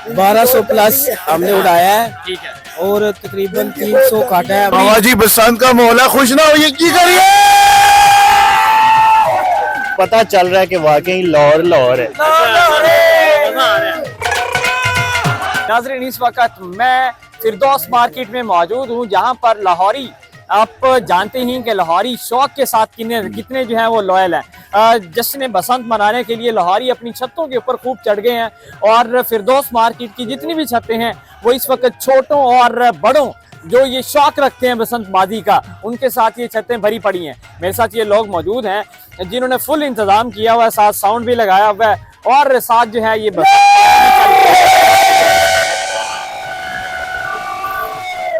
1200 plus हमने उड़ाया है। ठीक है। और तकरीबन 300 काटा है। बाबा जी बसंत का माहौल है, खुश ना होइए की करिए। पता चल रहा है कि वाकई लाहौर लाहौर है। नाज़रीन, इस वक्त मैं फिरदौस मार्केट में मौजूद हूँ, जहाँ पर लाहौरी, आप जानते ही कि लाहौरी शौक के साथ कितने जो हैं वो लॉयल हैं। जश्न बसंत मनाने के लिए लाहौरी अपनी छतों के ऊपर खूब चढ़ गए हैं और फिरदौस मार्केट की जितनी भी छतें हैं वो इस वक्त छोटों और बड़ों जो ये शौक रखते हैं बसंतबाजी का, उनके साथ ये छतें भरी पड़ी हैं। मेरे साथ ये लोग मौजूद हैं जिन्होंने फुल इंतजाम किया हुआ है, साथ साउंड भी लगाया हुआ है और साथ जो है ये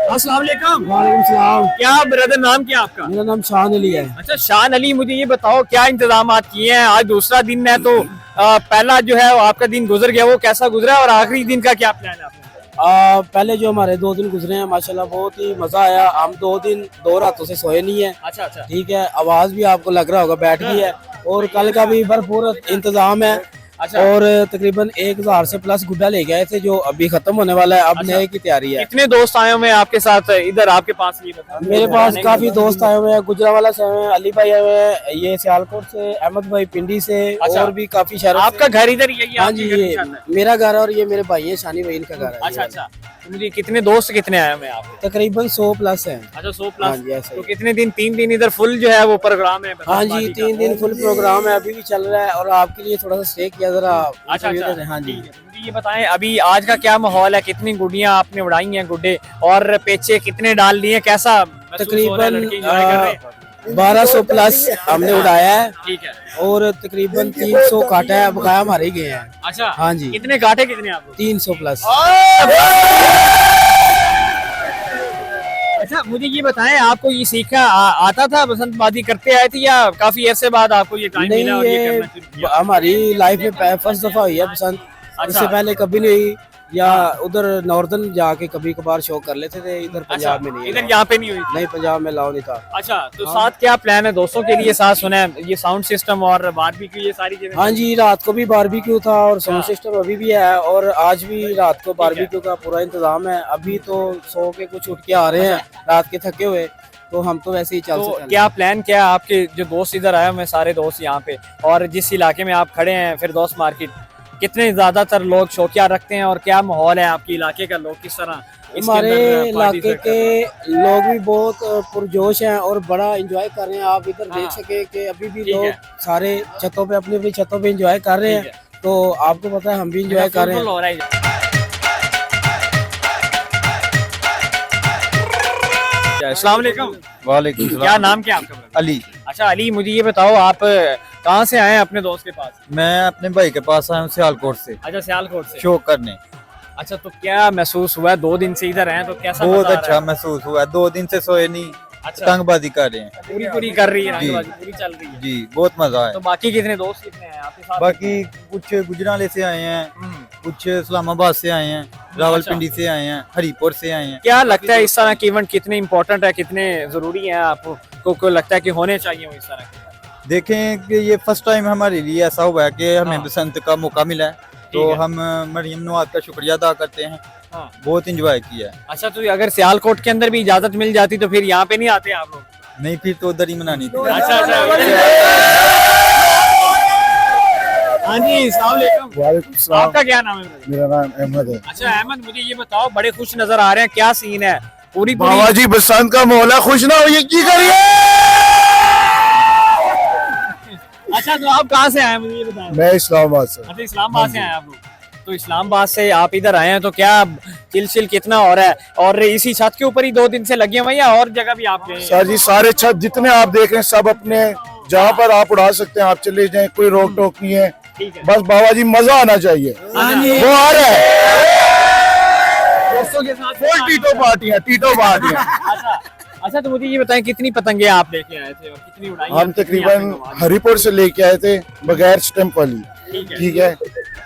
अस्सलाम वालेकुम। वालेकुम सलाम। क्या ब्रदर, नाम क्या आपका? मेरा नाम शान अली है। अच्छा शान अली, मुझे ये बताओ क्या इंतजाम किए हैं? आज दूसरा दिन है तो पहला जो है आपका दिन गुजर गया, वो कैसा गुजरा और आखिरी दिन का क्या प्लान है आपका? पहले जो हमारे 2 दिन गुजरे हैं माशाल्लाह बहुत ही मजा आया। हम 2 दिन 2 रातों से सोए नहीं है। अच्छा अच्छा। ठीक है, आवाज भी आपको लग रहा होगा बैठ गई है। और कल का भी भरपूर इंतजाम है। अच्छा। और तकरीबन 1000 से प्लस गुड्डा ले गए थे जो अभी खत्म होने वाला है। अब नए की तैयारी है। कितने दोस्त आए हुए हैं आपके साथ इधर आपके पास? ये बताओ। मेरे पास काफी दोस्त आए हुए हैं, गुजरावाला से आए हुए हैं, अली भाई आए हुए हैं, ये सियालकोट से, अहमद भाई पिंडी से। अच्छा। और भी काफी शहरों से। आपका घर इधर ही है? हाँ जी, ये मेरा घर है और ये मेरे भाई है शानी भाई, इनका घर है। अच्छा अच्छा। तो मुझे कितने दोस्त कितने आए हुए हैं आपके? तकरीबन 100 प्लस है। अच्छा 100 हाँ जी, प्लस। ऐसा तो ही। कितने दिन? 3 दिन इधर फुल जो है वो प्रोग्राम है? हाँ जी, 3 दिन फुल प्रोग्राम है, अभी भी चल रहा है। और आपके लिए थोड़ा सा स्टे किया जरा। अच्छा अच्छा। हाँ जी। मुझे ये बताएं अभी आज का क्या माहौल है? कितनी गुड़ियां आपने उड़ाई हैं गुड्डे, और पेचे कितने डाल लिए? कैसा तकरीबन 1200 प्लस हमने उड़ाया है। ठीक है। और तकरीबन 300 काटा है, बकाया हमारे ही गए हैं। अच्छा हाँ जी। कितने काटे कितने आप लोग? 300 प्लस। अच्छा मुझे ये बताएं, आपको ये सीखा आता था, बसंतबाजी करते आए थे या काफी अरसे बाद आपको ये टाइम नहीं, मिला और ये ये करना शुरू किया? हमारी लाइफ में फर्स्ट दफा हुई है बसंत। इससे पहले कभी नहीं हुई। या उधर नॉर्दर्न जाके कभी कभार शो कर लेते थे, इधर पंजाब में नहीं। इधर यहाँ पे नहीं हुई? नहीं, पंजाब में लाओ नहीं था। अच्छा तो साथ क्या प्लान है दोस्तों के लिए? साथ सुना है ये साउंड सिस्टम और बारबेक्यू, ये सारी चीजें? हाँ जी, रात को भी बारबेक्यू था और साउंड सिस्टम अभी भी है। और आज भी रात को बारबेक्यू का पूरा इंतजाम है। अभी तो सो के कुछ उठ के आ रहे हैं रात के थके हुए, तो हम तो वैसे ही तो क्या प्लान क्या है आपके? जो दोस्त इधर आए हुए हैं सारे दोस्त यहाँ पे, और जिस इलाके में आप खड़े हैं फिरदौस मार्केट, कितने ज्यादातर लोग शौकिया रखते हैं और क्या माहौल है आपके इलाके का? लोग किस तरह हमारे इलाके के लोग भी बहुत पुरजोश हैं और बड़ा एंजॉय कर रहे हैं। आप इधर देख सके कि अभी भी लोग सारे छतों पे अपनी अपनी छतों पे एंजॉय कर रहे हैं। तो आपको पता है हम भी एंजॉय कर रहे हैं। अस्सलाम वालेकुम। वालेकुम सलाम। क्या नाम क्या आपका? अली। अच्छा अली, मुझे ये बताओ आप कहाँ से आए हैं अपने दोस्त के पास? मैं अपने भाई के पास आया हूँ सियालकोट से अच्छा सियालकोट से। शो करने। अच्छा तो क्या महसूस हुआ? 2 दिन से इधर हैं तो कैसा? बहुत अच्छा महसूस हुआ। 2 दिन से सोए नहीं, पतंगबाजी कर रहे हैं। पूरी कर रही है, जी। पूरी चल रही है। जी बहुत मजा है। तो बाकी कितने दोस्त कितने हैं आपके साथ? बाकी कुछ गुजराले से आए हैं, कुछ इस्लामाबाद से आए हैं, रावलपिंडी से आए हैं, हरिपुर से आए हैं। क्या लगता है इस तरह के इवेंट कितने इम्पोर्टेंट है, कितने जरूरी है आपको लगता है कि होने चाहिए वो इस तरह के? देखें कि ये फर्स्ट टाइम हमारे लिए ऐसा हुआ है कि हमें बसंत का मौका मिला है, तो हम मरियम नवाज का शुक्रिया अदा करते हैं। बहुत इंजॉय किया है। अच्छा तो अगर सियालकोट के अंदर भी इजाजत मिल जाती तो फिर यहाँ पे नहीं आते आप लोग? नहीं, फिर तो उधर ही मनानी थी। अच्छा अच्छा। हाँ जी अस्सलाम वालेकुम। आपका क्या नाम है? मेरा नाम अहमद है। अच्छा अहमद, मुझे ये बताओ, बड़े खुश नजर आ रहे हैं, क्या सीन है? पूरी बाबा जी बसंत का माहौल है, खुश ना होइए की करिए। अच्छा तो आप कहाँ से आए मुझे ये बताएं? मैं इस्लामाबाद से। अच्छा इस्लामाबाद से आए आप लोग? तो इस्लामाबाद से आप इधर आए हैं तो क्या चिल कितना हो रहा है? और इसी छत के ऊपर ही 2 दिन से लगे हुए हैं या और जगह भी आप गए हैं? सर जी सारे छत जितने आप देख रहे हैं सब अपने जहाँ पर आप उड़ा सकते हैं, आप चले जाएं, कोई रोक टोक नहीं है। ठीक है। बस बाबा जी मजा आना चाहिए, वो आ रहा है। दोस्तों के साथ टीटो पार्टियां। अच्छा तो मुझे ये बताएं कितनी पतंगे आप लेके आए थे और कितनी उड़ाई? हम तकरीबन हरिपुर से लेके आए थे बगैर स्टैंप वाली। ठीक है,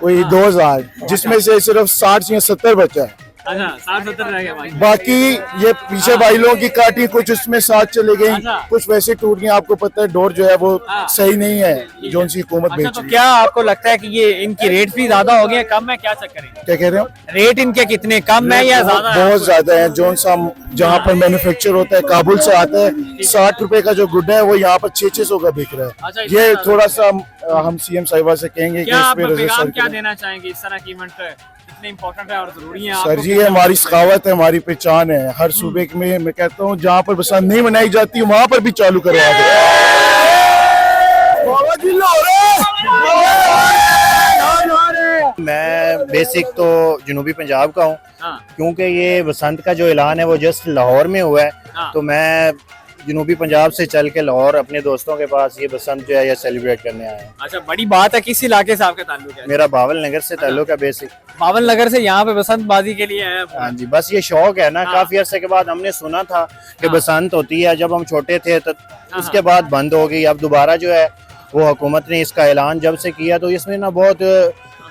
कोई 2000, जिसमें से सिर्फ 60 या 70 बचा है। अच्छा 60-70 रह गए भाई। बाकी ये पीछे भाई लोगों की काटी, कुछ उसमें साथ चले गई, अच्छा। कुछ वैसे टूट गई। आपको पता है डोर जो है वो हाँ। सही नहीं है जो उनकी हुकूमत अच्छा बेच तो रही है। क्या आपको लगता है कि ये इनकी रेट भी ज्यादा हो गए, कम है, क्या चक्कर है? क्या कह रहे हो? रेट इनके कितने कम है या ज्यादा है? बहुत ज्यादा है। जो सा जहाँ पर मैन्युफैक्चर होता है काबुल से आता है, 60 रुपए का जो गुड्डा है वो यहाँ पर 600 का बिक रहा अच्छा, है। इतना ये ज्यादा। थोड़ा सा हम सीएम साहिबा से कहेंगे कि क्या इस आप पे नजर पैगाम सर क्या करें। देना चाहेंगे? इस तरह की इवेंट कितने इंपॉर्टेंट है और जरूरी है? सर जी ये हमारी सखावत है, हमारी पहचान है। हर सूबे में मैं कहता हूँ जहाँ पर बसंत नहीं मनाई जाती वहाँ पर भी चालू करवा दो। मैं बेसिक तो जनूबी पंजाब का हूँ, हाँ, क्योंकि ये बसंत का जो ऐलान है वो जस्ट लाहौर में हुआ है। हाँ। तो मैं जनूबी पंजाब से चल के लाहौर अपने दोस्तों के पास ये बसंत जो है ये सेलिब्रेट करने आया हूँ। अच्छा बड़ी बात है। किस इलाके से आपका ताल्लुक है? मेरा बावल नगर से ताल्लुक है बेसिक। बावल नगर से यहाँ पे बसंत बाजी के लिए आया हाँ जी, बस ये शौक है ना। हाँ। काफी अरसे के बाद हमने सुना था कि हाँ। बसंत होती है, जब हम छोटे थे तो हाँ। उसके बाद बंद हो गई। अब दोबारा जो है वो हुकूमत ने इसका ऐलान जब से किया तो इसमें ना बहुत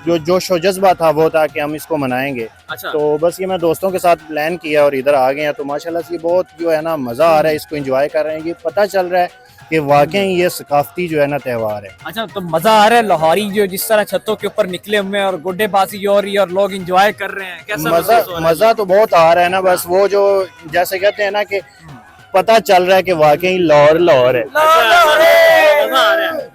जो जोश व जज्बा था वो था कि हम इसको मनाएंगे। अच्छा तो बस ये मैं दोस्तों के साथ प्लान किया और इधर आ गए हैं। तो माशाल्लाह से बहुत जो है ना मज़ा आ रहा है, इसको एंजॉय कर रहे हैं। ये पता चल रहा है कि वाकई ये सकाफती जो है ना त्यौहार है। अच्छा तो मजा आ रहा है? लाहौरी जो जिस तरह छतों के ऊपर निकले हुए हैं और गुड्डेबाजी हो रही है और लोग एंजॉय कर रहे हैं, कैसा मज़ा महसूस हो रहा है? मज़ा तो बहुत आ रहा है ना। बस वो जो जैसे कहते हैं ना कि पता चल रहा है कि वाकई लाहौर लाहौर है। मजा आ रहा है।